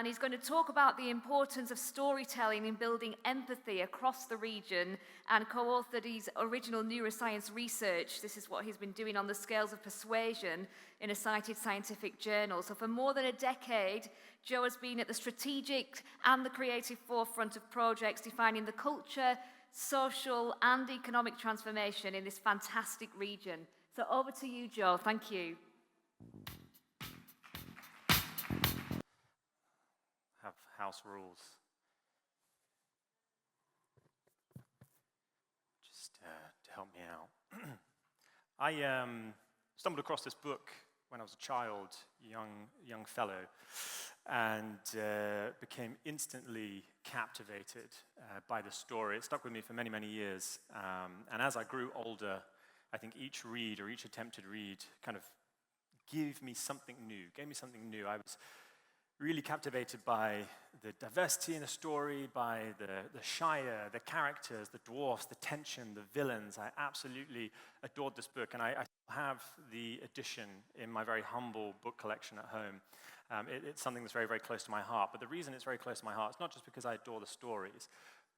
And he's going to talk about the importance of storytelling in building empathy across the region, and co-authored his original neuroscience research. This is what he's been doing on the scales of persuasion in a cited scientific journal. So for more than a decade, Joe has been at the strategic and the creative forefront of projects defining the culture, social and economic transformation in this fantastic region. So over to you, Joe. Thank you. Have house rules. Just to help me out. I stumbled across this book when I was a child, young fellow, and became instantly captivated by the story. It stuck with me for many, many years. And as I grew older, I think each read or each attempted read kind of gave me something new. I was really captivated by the diversity in the story, by the Shire, the characters, the dwarfs, the tension, the villains. I absolutely adored this book, and I have the edition in my very humble book collection at home. It's something that's very, very close to my heart, but the reason it's very close to my heart is not just because I adore the stories,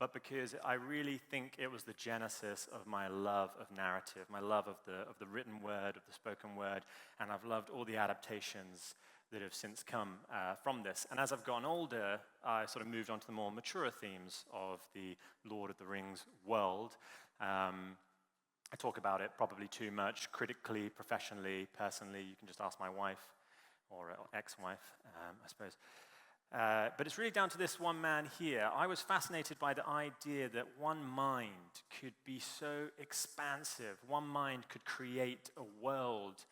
but because I really think it was the genesis of my love of narrative, my love of the written word, of the spoken word, and I've loved all the adaptations that have since come from this. And as I've gotten older, I sort of moved on to the more mature themes of the Lord of the Rings world. I talk about it probably too much, critically, professionally, personally. You can just ask my wife, or ex-wife, I suppose. But it's really down to this one man here. I was fascinated by the idea that one mind could be so expansive. One mind could create a world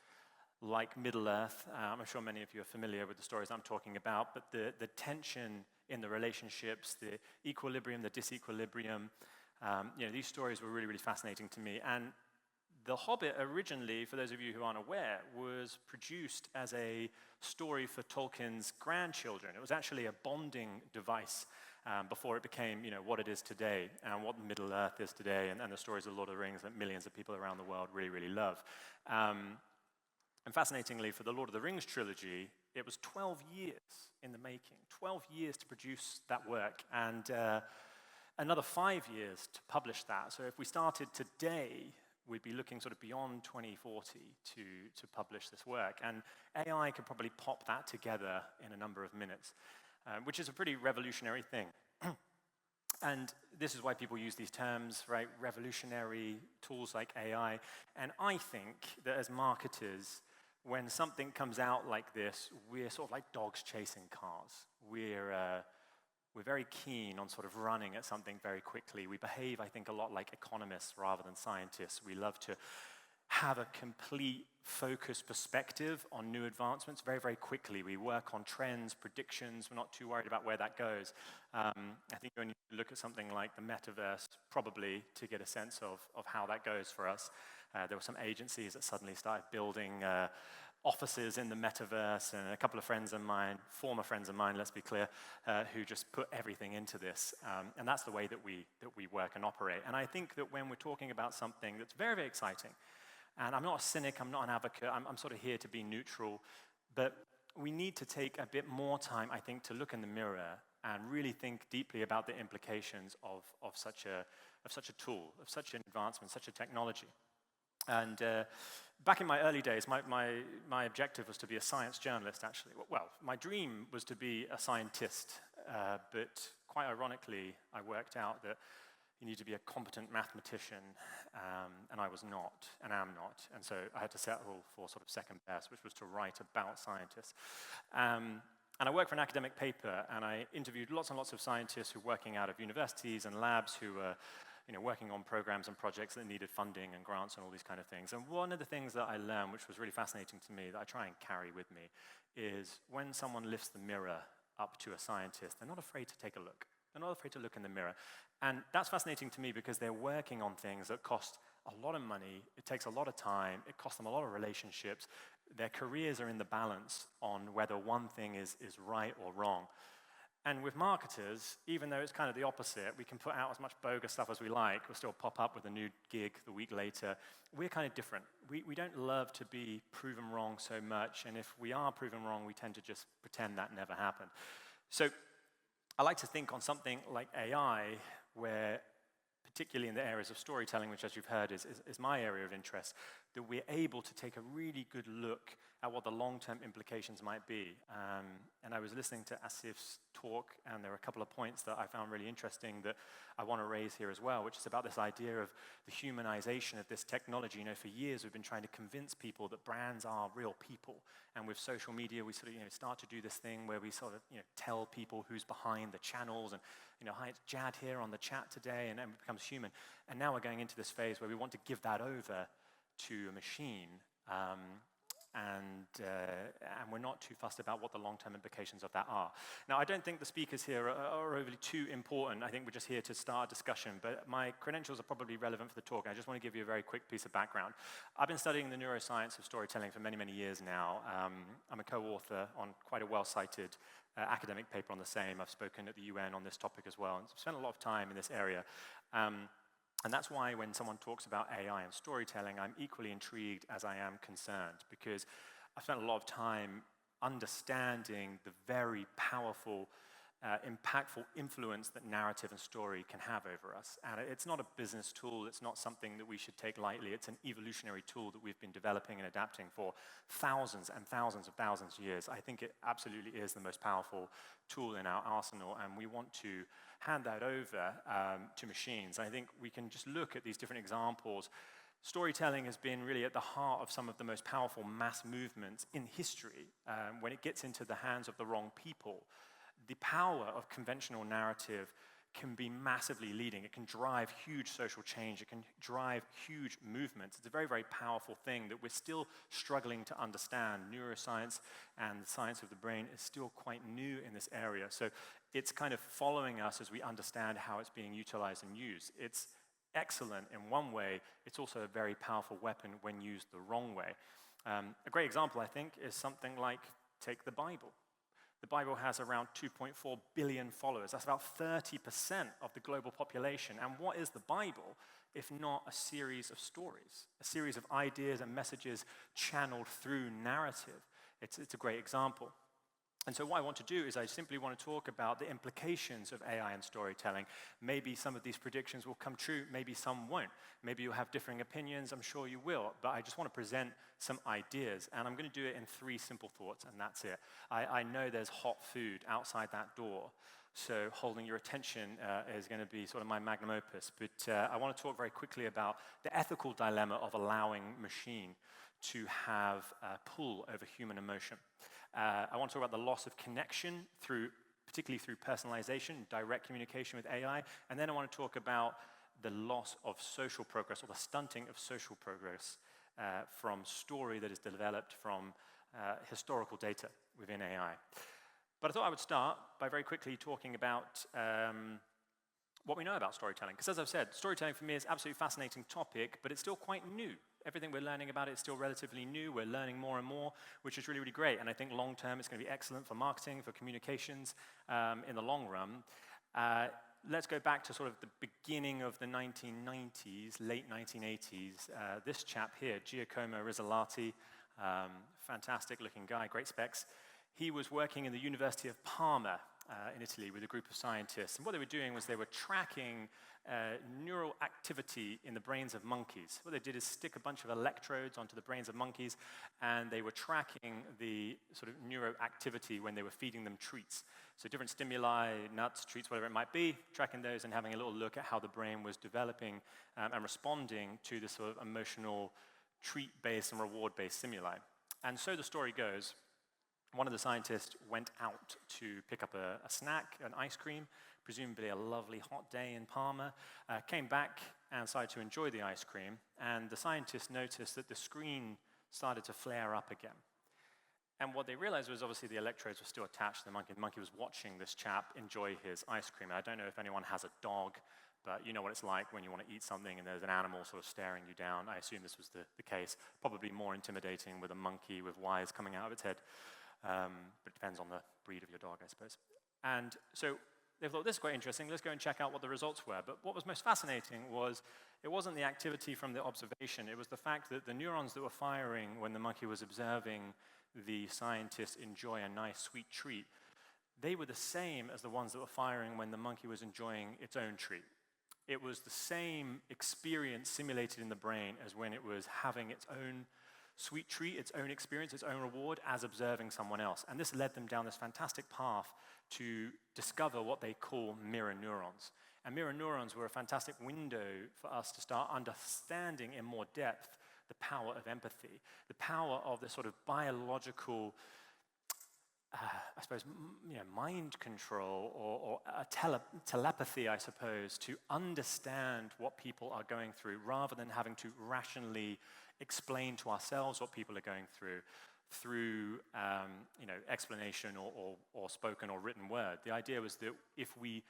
like Middle-earth. I'm sure many of you are familiar with the stories I'm talking about, but the tension in the relationships, the equilibrium, the disequilibrium, these stories were really, really fascinating to me. And The Hobbit originally, for those of you who aren't aware, was produced as a story for Tolkien's grandchildren. It was actually a bonding device before it became, what it is today and what Middle-earth is today, and the stories of Lord of the Rings that millions of people around the world really, really love. And fascinatingly, for the Lord of the Rings trilogy, it was 12 years in the making, 12 years to produce that work, and another 5 years to publish that. So if we started today, we'd be looking sort of beyond 2040 to publish this work. And AI could probably pop that together in a number of minutes, which is a pretty revolutionary thing. And this is why people use these terms, right? Revolutionary tools like AI. And I think that as marketers, when something comes out like this, we're sort of like dogs chasing cars. We're very keen on sort of running at something very quickly. We behave, I think, a lot like economists rather than scientists. We love to have a complete focused perspective on new advancements very, very quickly. We work on trends, predictions. We're not too worried about where that goes. I think you only look at something like the metaverse, probably, to get a sense of how that goes for us. There were some agencies that suddenly started building offices in the metaverse, and a couple of friends of mine, former friends of mine, let's be clear, who just put everything into this. And that's the way that we work and operate. And I think that when we're talking about something that's very, very exciting, and I'm not a cynic, I'm not an advocate, I'm sort of here to be neutral, but we need to take a bit more time, I think, to look in the mirror and really think deeply about the implications of such a tool, of such an advancement, such a technology. And back in my early days, my objective was to be a science journalist, actually. Well, my dream was to be a scientist, but quite ironically, I worked out that you need to be a competent mathematician, and I was not, and am not. And so I had to settle for sort of second best, which was to write about scientists. And I worked for an academic paper, and I interviewed lots and lots of scientists who were working out of universities and labs who were working on programs and projects that needed funding and grants and all these kind of things. And one of the things that I learned, which was really fascinating to me, that I try and carry with me, is when someone lifts the mirror up to a scientist, they're not afraid to take a look. They're not afraid to look in the mirror. And that's fascinating to me because they're working on things that cost a lot of money, it takes a lot of time, it costs them a lot of relationships. Their careers are in the balance on whether one thing is right or wrong. And with marketers, even though it's kind of the opposite, we can put out as much bogus stuff as we like, we'll still pop up with a new gig the week later. We're kind of different. We don't love to be proven wrong so much, and if we are proven wrong, we tend to just pretend that never happened. So I like to think on something like AI, where particularly in the areas of storytelling, which, as you've heard, is my area of interest, that we're able to take a really good look at what the long-term implications might be. And I was listening to Asif's talk, and there were a couple of points that I found really interesting that I want to raise here as well, which is about this idea of the humanization of this technology. You know, for years we've been trying to convince people that brands are real people, and with social media we sort of, start to do this thing where we sort of, tell people who's behind the channels, and hi, it's Jad here on the chat today, and then it becomes human. And now we're going into this phase where we want to give that over to a machine, and we're not too fussed about what the long-term implications of that are. Now, I don't think the speakers here are overly too important. I think we're just here to start a discussion, but my credentials are probably relevant for the talk. I just want to give you a very quick piece of background. I've been studying the neuroscience of storytelling for many, many years now. I'm a co-author on quite a well-cited academic paper on the same. I've spoken at the UN on this topic as well, and spent a lot of time in this area. And that's why when someone talks about AI and storytelling, I'm equally intrigued as I am concerned, because I've spent a lot of time understanding the very powerful, impactful influence that narrative and story can have over us. And it's not a business tool, it's not something that we should take lightly, it's an evolutionary tool that we've been developing and adapting for thousands and thousands of thousands of years. I think it absolutely is the most powerful tool in our arsenal, and we want to hand that over to machines. I think we can just look at these different examples. Storytelling has been really at the heart of some of the most powerful mass movements in history. When it gets into the hands of the wrong people, the power of conventional narrative can be massively leading. It can drive huge social change. It can drive huge movements. It's a very, very powerful thing that we're still struggling to understand. Neuroscience and the science of the brain is still quite new in this area. So it's kind of following us as we understand how it's being utilized and used. It's excellent in one way. It's also a very powerful weapon when used the wrong way. A great example, I think, is something like, take the Bible. The Bible has around 2.4 billion followers. That's about 30% of the global population. And what is the Bible if not a series of stories, a series of ideas and messages channeled through narrative? It's a great example. And so what I want to do is I simply want to talk about the implications of AI and storytelling. Maybe some of these predictions will come true, maybe some won't. Maybe you'll have differing opinions, I'm sure you will, but I just want to present some ideas, and I'm going to do it in 3 simple thoughts, and that's it. I know there's hot food outside that door, so holding your attention is going to be sort of my magnum opus, but I want to talk very quickly about the ethical dilemma of allowing machine to have pull over human emotion. I want to talk about the loss of connection particularly through personalization, direct communication with AI, and then I want to talk about the loss of social progress, or the stunting of social progress from story that is developed from historical data within AI. But I thought I would start by very quickly talking about what we know about storytelling. Because as I've said, storytelling for me is an absolutely fascinating topic, but it's still quite new. Everything we're learning about it is still relatively new. We're learning more and more, which is really, really great. And I think long term it's going to be excellent for marketing, for communications in the long run. Let's go back to sort of the beginning of the 1990s, late 1980s. This chap here, Giacomo Rizzolatti, fantastic looking guy, great specs. He was working in the University of Parma in Italy with a group of scientists. And what they were doing was they were tracking neural activity in the brains of monkeys. What they did is stick a bunch of electrodes onto the brains of monkeys, and they were tracking the sort of neuroactivity when they were feeding them treats. So different stimuli, nuts, treats, whatever it might be, tracking those and having a little look at how the brain was developing and responding to this sort of emotional treat-based and reward-based stimuli. And so the story goes, one of the scientists went out to pick up a snack, an ice cream, presumably a lovely hot day in Parma, came back and started to enjoy the ice cream, and the scientist noticed that the screen started to flare up again. And what they realized was obviously the electrodes were still attached to the monkey. The monkey was watching this chap enjoy his ice cream. And I don't know if anyone has a dog, but you know what it's like when you want to eat something and there's an animal sort of staring you down. I assume this was the case. Probably more intimidating with a monkey with wires coming out of its head. But it depends on the breed of your dog, I suppose. And so they thought, this is quite interesting, let's go and check out what the results were. But what was most fascinating was it wasn't the activity from the observation, it was the fact that the neurons that were firing when the monkey was observing the scientist enjoy a nice sweet treat, they were the same as the ones that were firing when the monkey was enjoying its own treat. It was the same experience simulated in the brain as when it was having its own sweet treat, its own experience, its own reward, as observing someone else. And this led them down this fantastic path to discover what they call mirror neurons. And mirror neurons were a fantastic window for us to start understanding in more depth the power of empathy, the power of the sort of biological, I suppose, mind control or telepathy, I suppose, to understand what people are going through rather than having to rationally explain to ourselves what people are going through explanation or spoken or written word. The idea was that if we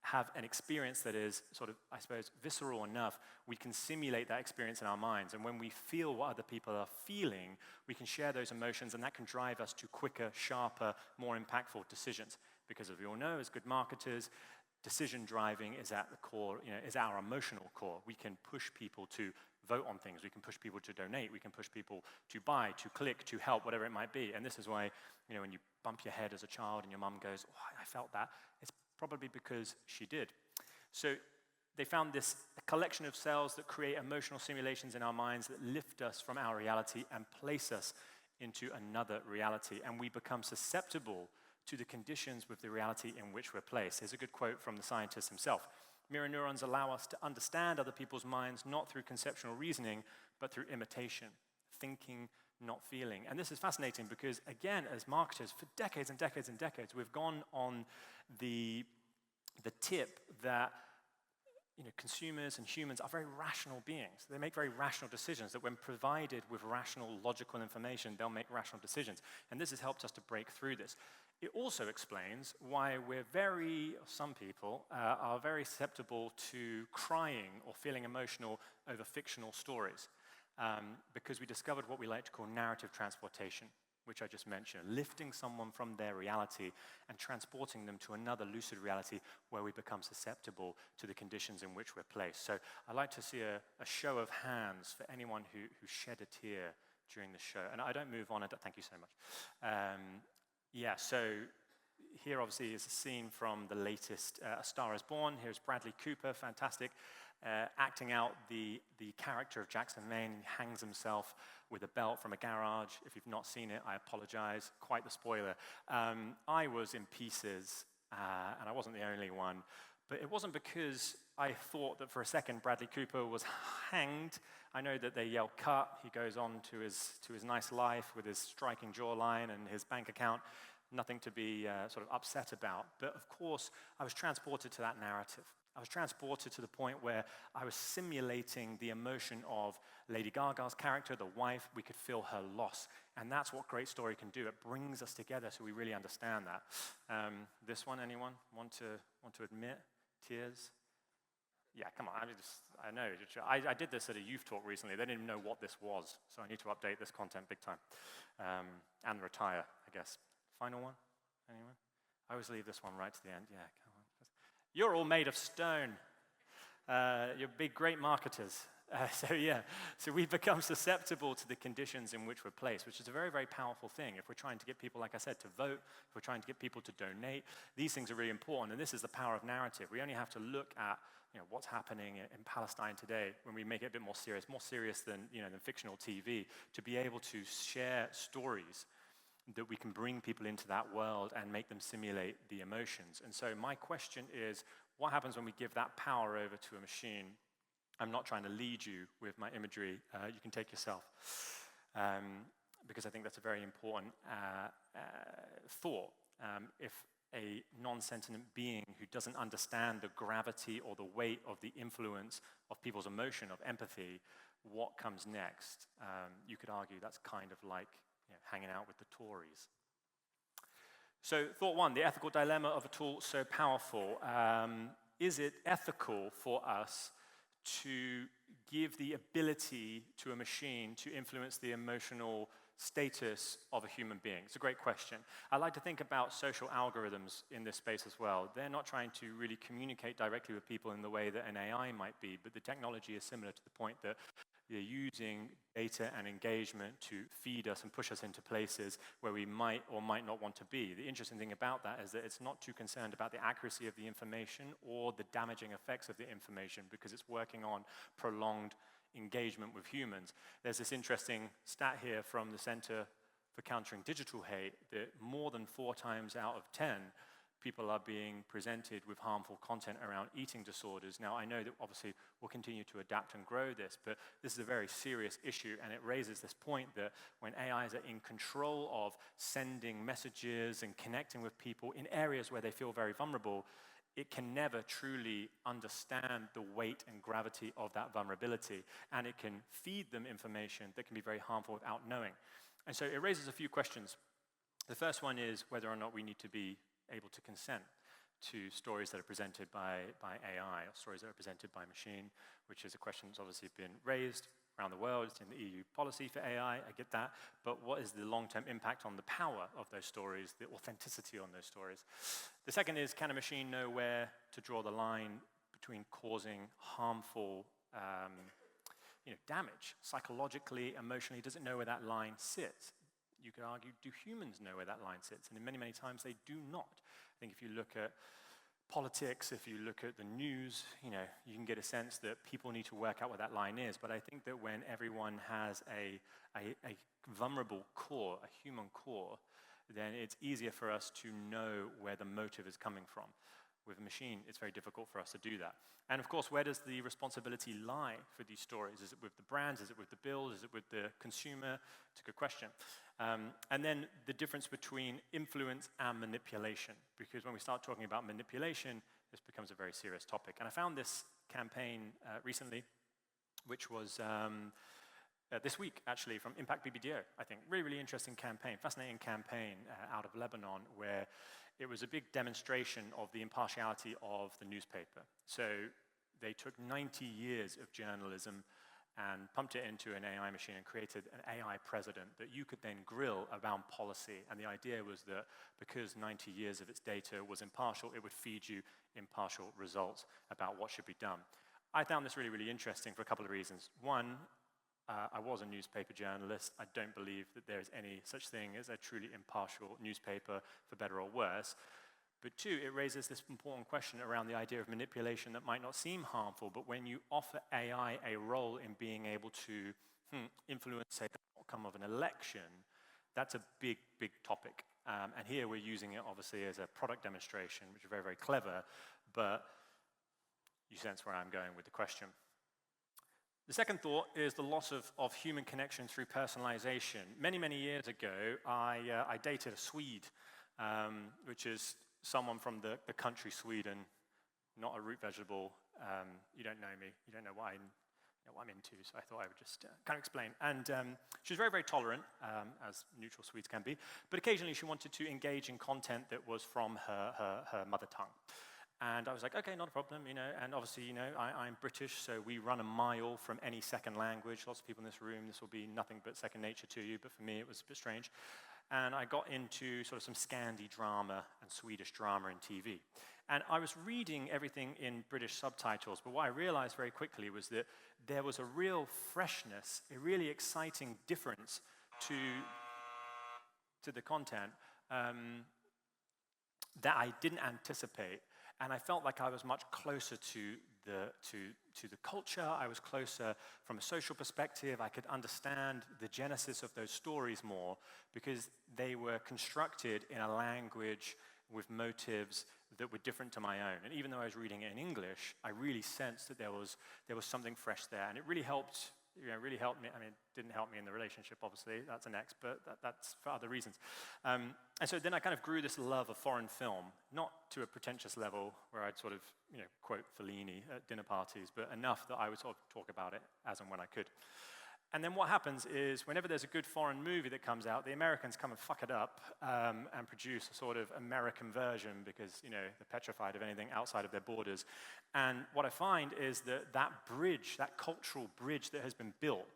have an experience that is sort of, I suppose, visceral enough, we can simulate that experience in our minds. And when we feel what other people are feeling, we can share those emotions, and that can drive us to quicker, sharper, more impactful decisions. Because as we all know, as good marketers, decision driving is at the core, is our emotional core. We can push people to vote on things. We can push people to donate. We can push people to buy, to click, to help, whatever it might be. And this is why, when you bump your head as a child and your mum goes, "Oh, I felt that," it's probably because she did. So they found this collection of cells that create emotional simulations in our minds that lift us from our reality and place us into another reality. And we become susceptible to the conditions with the reality in which we're placed. Here's a good quote from the scientist himself. Mirror neurons allow us to understand other people's minds not through conceptual reasoning, but through imitation, thinking, not feeling. And this is fascinating because, again, as marketers, for decades and decades and decades, we've gone on the tip that consumers and humans are very rational beings. They make very rational decisions, that when provided with rational, logical information, they'll make rational decisions. And this has helped us to break through this. It also explains why some people are very susceptible to crying or feeling emotional over fictional stories. Because we discovered what we like to call narrative transportation, which I just mentioned, lifting someone from their reality and transporting them to another lucid reality where we become susceptible to the conditions in which we're placed. So I'd like to see a show of hands for anyone who shed a tear during the show. And I don't move on, thank you so much. So here obviously is a scene from the latest A Star is Born. Here's Bradley Cooper, fantastic, acting out the character of Jackson Maine. He hangs himself with a belt from a garage. If you've not seen it, I apologize. Quite the spoiler. I was in pieces, and I wasn't the only one. But it wasn't because I thought that for a second Bradley Cooper was hanged. I know that they yell cut. He goes on to his nice life with his striking jawline and his bank account. Nothing to be sort of upset about. But of course, I was transported to that narrative. I was transported to the point where I was simulating the emotion of Lady Gaga's character, the wife. We could feel her loss. And that's what great story can do. It brings us together so we really understand that. This one, anyone want to admit? Tears? Yeah, come on. I know. I did this at a youth talk recently. They didn't even know what this was. So I need to update this content big time. And retire, I guess. Final one? Anyone? I always leave this one right to the end. Yeah, come on. You're all made of stone. You're big, great marketers. So we become susceptible to the conditions in which we're placed, which is a very, very powerful thing. If we're trying to get people, like I said, to vote, if we're trying to get people to donate, these things are really important. And this is the power of narrative. We only have to look at what's happening in Palestine today when we make it a bit more serious than fictional TV, to be able to share stories that we can bring people into that world and make them simulate the emotions. And so my question is, what happens when we give that power over to a machine? I'm not trying to lead you with my imagery. You can take yourself. Because I think that's a very important thought. If a non-sentient being who doesn't understand the gravity or the weight of the influence of people's emotion, of empathy, what comes next? You could argue that's kind of like hanging out with the Tories. So thought one, the ethical dilemma of a tool so powerful. Is it ethical for us to give the ability to a machine to influence the emotional status of a human being? It's a great question. I like to think about social algorithms in this space as well. They're not trying to really communicate directly with people in the way that an AI might be, but the technology is similar to the point that They're using data and engagement to feed us and push us into places where we might or might not want to be. The interesting thing about that is that it's not too concerned about the accuracy of the information or the damaging effects of the information, because it's working on prolonged engagement with humans. There's this interesting stat here from the Center for Countering Digital Hate that more than 4 times out of 10 people are being presented with harmful content around eating disorders. Now, I know that obviously we'll continue to adapt and grow this, but this is a very serious issue, and it raises this point that when AIs are in control of sending messages and connecting with people in areas where they feel very vulnerable, it can never truly understand the weight and gravity of that vulnerability, and it can feed them information that can be very harmful without knowing. And so it raises a few questions. The first one is whether or not we need to be able to consent to stories that are presented by AI, or stories that are presented by machine, which is a question that's obviously been raised around the world. It's in the EU policy for AI, I get that, but what is the long-term impact on the power of those stories, the authenticity on those stories? The second is, can a machine know where to draw the line between causing harmful damage, psychologically, emotionally? Does it know where that line sits? You could argue, do humans know where that line sits? And many, many times they do not. I think if you look at politics, if you look at the news, you can get a sense that people need to work out where that line is. But I think that when everyone has a vulnerable core, a human core, then it's easier for us to know where the motive is coming from. With a machine, it's very difficult for us to do that. And of course, where does the responsibility lie for these stories? Is it with the brands? Is it with the build? Is it with the consumer? It's a good question. And then the difference between influence and manipulation, because when we start talking about manipulation, this becomes a very serious topic. And I found this campaign recently, which was this week, actually, from Impact BBDO, I think. Really, really interesting campaign, fascinating campaign out of Lebanon, where it was a big demonstration of the impartiality of the newspaper. So they took 90 years of journalism and pumped it into an AI machine and created an AI president that you could then grill around policy. And the idea was that because 90 years of its data was impartial, it would feed you impartial results about what should be done. I found this really, really interesting for a couple of reasons. One, I was a newspaper journalist. I don't believe that there is any such thing as a truly impartial newspaper, for better or worse. But two, it raises this important question around the idea of manipulation that might not seem harmful, but when you offer AI a role in being able to influence, say, the outcome of an election, that's a big, big topic. And here we're using it, obviously, as a product demonstration, which is very, very clever, but you sense where I'm going with the question. The second thought is the loss of human connection through personalization. Many, many years ago, I dated a Swede, which is someone from the country Sweden, not a root vegetable. You don't know me. You don't know what I'm into, so I thought I would just kind of explain. And she was very, very tolerant, as neutral Swedes can be, but occasionally she wanted to engage in content that was from her mother tongue. And I was like, okay, not a problem, and obviously, I'm British, so we run a mile from any second language. Lots of people in this room, this will be nothing but second nature to you, but for me, it was a bit strange. And I got into sort of some Scandi drama and Swedish drama and TV. And I was reading everything in British subtitles, but what I realized very quickly was that there was a real freshness, a really exciting difference to the content that I didn't anticipate. And I felt like I was much closer to the culture. I was closer from a social perspective. I could understand the genesis of those stories more because they were constructed in a language with motives that were different to my own. And even though I was reading it in English, I really sensed that there was something fresh there. And it really helped. Really helped me. I mean, it didn't help me in the relationship, obviously. That's an ex, but that's for other reasons. And so then I kind of grew this love of foreign film, not to a pretentious level where I'd sort of, quote Fellini at dinner parties, but enough that I would sort of talk about it as and when I could. And then what happens is whenever there's a good foreign movie that comes out, the Americans come and fuck it up and produce a sort of American version because, they're petrified of anything outside of their borders. And what I find is that bridge, that cultural bridge that has been built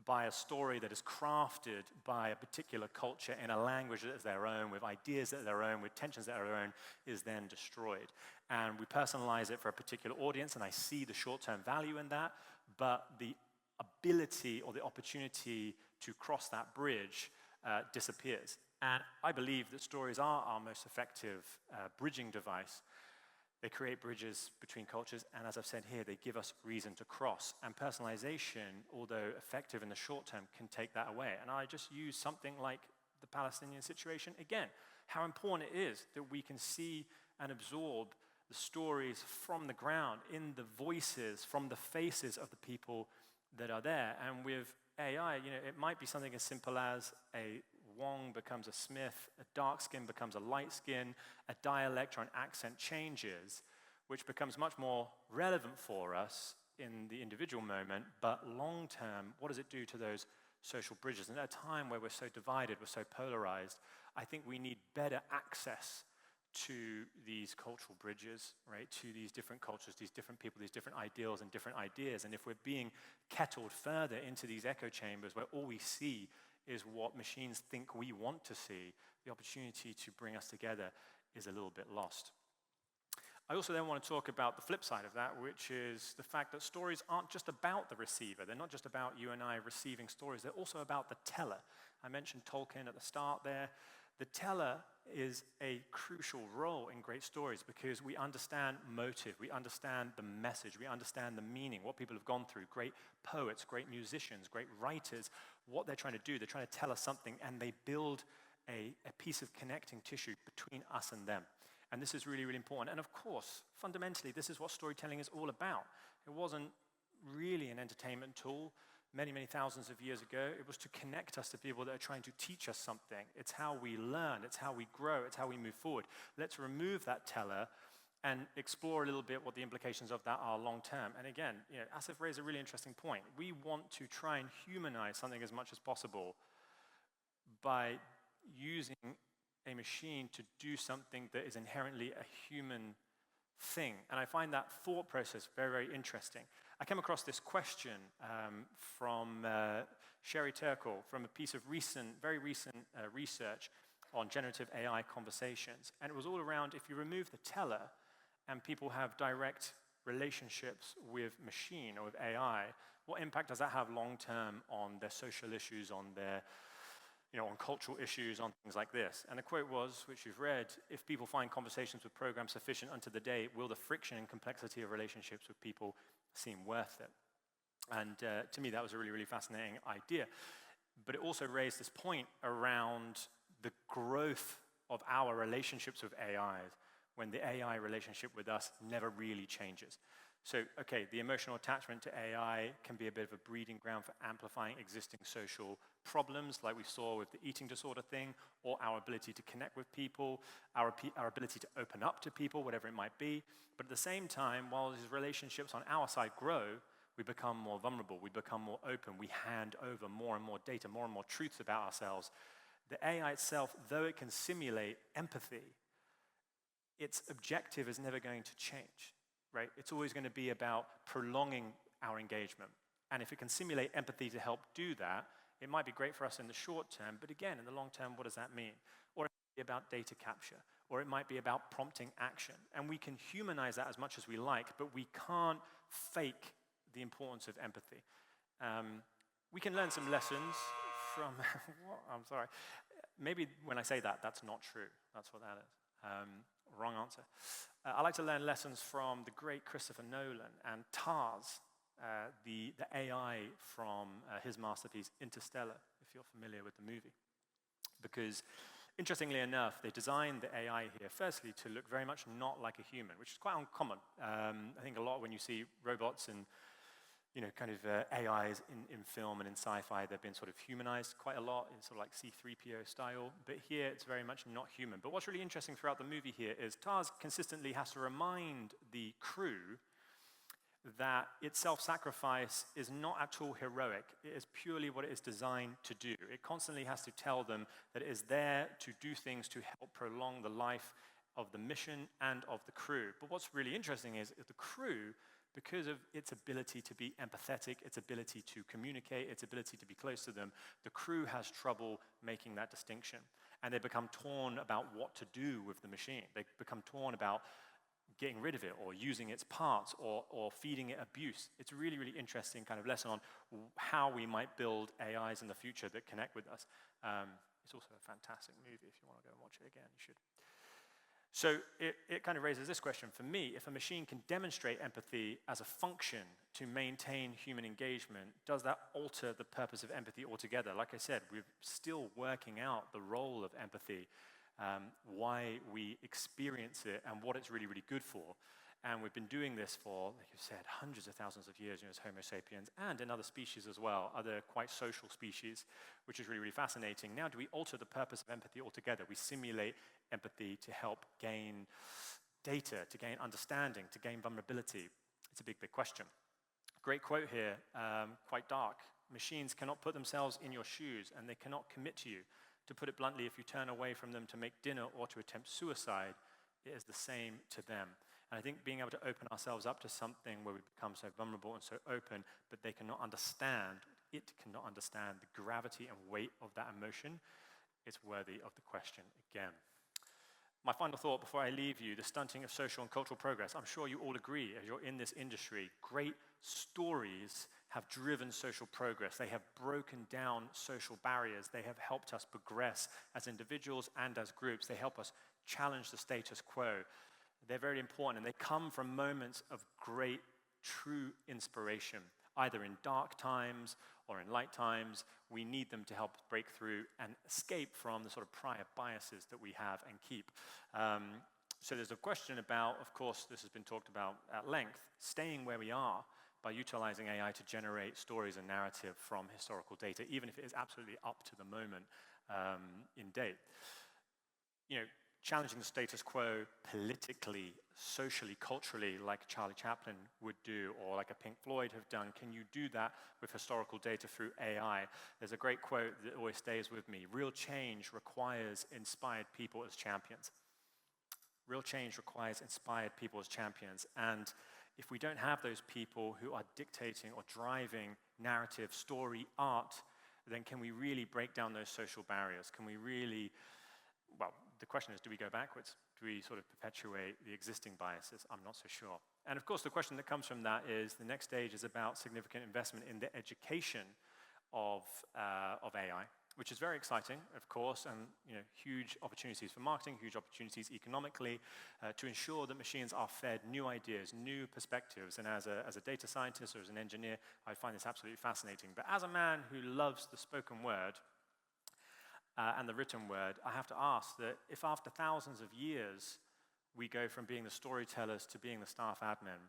by a story that is crafted by a particular culture in a language that is their own, with ideas that are their own, with tensions that are their own, is then destroyed. And we personalize it for a particular audience, and I see the short-term value in that, but the ability or the opportunity to cross that bridge disappears. And I believe that stories are our most effective bridging device. They create bridges between cultures, and as I've said here, they give us reason to cross. And personalization, although effective in the short term, can take that away. And I just use something like the Palestinian situation again. How important it is that we can see and absorb the stories from the ground, in the voices, from the faces of the people that are there. And with AI, it might be something as simple as a Wong becomes a Smith, a dark skin becomes a light skin, a dialect or an accent changes, which becomes much more relevant for us in the individual moment, but long term, what does it do to those social bridges? And at a time where we're so divided, we're so polarized, I think we need better access to these cultural bridges, right? To these different cultures, these different people, these different ideals and different ideas. And if we're being kettled further into these echo chambers where all we see is what machines think we want to see, the opportunity to bring us together is a little bit lost. I also then want to talk about the flip side of that, which is the fact that stories aren't just about the receiver. They're not just about you and I receiving stories. They're also about the teller. I mentioned Tolkien at the start there. The teller is a crucial role in great stories because we understand motive, we understand the message, we understand the meaning, what people have gone through. Great poets, great musicians, great writers, what they're trying to do, they're trying to tell us something, and they build a piece of connecting tissue between us and them. And this is really, really important. And of course, fundamentally, this is what storytelling is all about. It wasn't really an entertainment tool many, many thousands of years ago. It was to connect us to people that are trying to teach us something. It's how we learn, it's how we grow, it's how we move forward. Let's remove that teller and explore a little bit what the implications of that are long term. And again, Asif raised a really interesting point. We want to try and humanize something as much as possible by using a machine to do something that is inherently a human thing. And I find that thought process very, very interesting. I came across this question from Sherry Turkle from a piece of very recent research on generative AI conversations. And it was all around, if you remove the teller and people have direct relationships with machine or with AI, what impact does that have long term on their social issues, on their on cultural issues, on things like this? And the quote was, which you've read, if people find conversations with programs sufficient unto the day, will the friction and complexity of relationships with people seem worth it? And to me, that was a really, really fascinating idea. But it also raised this point around the growth of our relationships with AI when the AI relationship with us never really changes. So, okay, the emotional attachment to AI can be a bit of a breeding ground for amplifying existing social problems, like we saw with the eating disorder thing, or our ability to connect with people, our ability to open up to people, whatever it might be. But at the same time, while these relationships on our side grow, we become more vulnerable, we become more open, we hand over more and more data, more and more truths about ourselves. The AI itself, though it can simulate empathy, its objective is never going to change. Right? It's always going to be about prolonging our engagement. And if it can simulate empathy to help do that, it might be great for us in the short term, but again, in the long term, what does that mean? Or it might be about data capture, or it might be about prompting action. And we can humanize that as much as we like, but we can't fake the importance of empathy. We can learn some lessons from, I'm sorry. Maybe when I say that, that's not true. That's what that is. Wrong answer. I like to learn lessons from the great Christopher Nolan and TARS, the AI from his masterpiece Interstellar, if you're familiar with the movie. Because interestingly enough, they designed the AI here, firstly, to look very much not like a human, which is quite uncommon. I think a lot when you see robots and kind of AIs in film and in sci-fi, they've been sort of humanized quite a lot in sort of like C-3PO style, but here it's very much not human. But what's really interesting throughout the movie here is TARS consistently has to remind the crew that its self-sacrifice is not at all heroic. It is purely what it is designed to do. It constantly has to tell them that it is there to do things to help prolong the life of the mission and of the crew. But what's really interesting is the crew, because of its ability to be empathetic, its ability to communicate, its ability to be close to them, the crew has trouble making that distinction. And they become torn about what to do with the machine. They become torn about getting rid of it or using its parts or feeding it abuse. It's a really, really interesting kind of lesson on how we might build AIs in the future that connect with us. It's also a fantastic movie. If you want to go and watch it again, you should. So it kind of raises this question for me. If a machine can demonstrate empathy as a function to maintain human engagement, does that alter the purpose of empathy altogether? Like I said, we're still working out the role of empathy, why we experience it and what it's really, really good for. And we've been doing this for, like you said, hundreds of thousands of years, as Homo sapiens, and in other species as well, other quite social species, which is really, really fascinating. Now, do we alter the purpose of empathy altogether? We simulate empathy to help gain data, to gain understanding, to gain vulnerability. It's a big, big question. Great quote here, quite dark. Machines cannot put themselves in your shoes, and they cannot commit to you. To put it bluntly, if you turn away from them to make dinner or to attempt suicide, it is the same to them. And I think being able to open ourselves up to something where we become so vulnerable and so open, but they cannot understand, it cannot understand the gravity and weight of that emotion, it's worthy of the question again. My final thought before I leave you, the stunting of social and cultural progress. I'm sure you all agree, as you're in this industry, great stories have driven social progress. They have broken down social barriers. They have helped us progress as individuals and as groups. They help us challenge the status quo. They're very important, and they come from moments of great, true inspiration. Either in dark times or in light times, we need them to help break through and escape from the sort of prior biases that we have and keep. So there's a question about, of course, this has been talked about at length, staying where we are by utilizing AI to generate stories and narrative from historical data, even if it is absolutely up to the moment in date. You know, challenging the status quo politically, socially, culturally, like Charlie Chaplin would do, or like a Pink Floyd have done. Can you do that with historical data through AI? There's a great quote that always stays with me. Real change requires inspired people as champions. Real change requires inspired people as champions. And if we don't have those people who are dictating or driving narrative, story, art, then can we really break down those social barriers? Can we really, well, the question is, do we go backwards? Do we sort of perpetuate the existing biases? I'm not so sure. And of course, the question that comes from that is the next stage is about significant investment in the education of AI, which is very exciting, of course, and huge opportunities for marketing, huge opportunities economically, to ensure that machines are fed new ideas, new perspectives. And as a data scientist or as an engineer, I find this absolutely fascinating. But as a man who loves the spoken word, and the written word, I have to ask that if after thousands of years we go from being the storytellers to being the staff admin,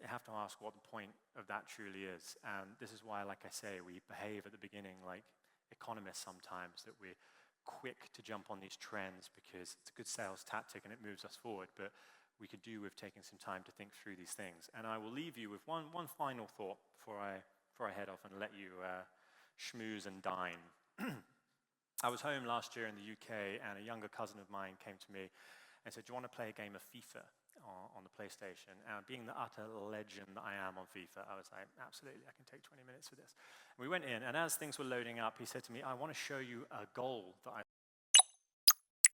I have to ask what the point of that truly is. And this is why, like I say, we behave at the beginning like economists sometimes, that we're quick to jump on these trends because it's a good sales tactic and it moves us forward, but we could do with taking some time to think through these things. And I will leave you with one final thought before I head off and let you schmooze and dine. I was home last year in the UK, and a younger cousin of mine came to me and said, do you want to play a game of FIFA on the PlayStation? And being the utter legend that I am on FIFA, I was like, absolutely, I can take 20 minutes for this. And we went in, and as things were loading up, he said to me, I want to show you a goal that I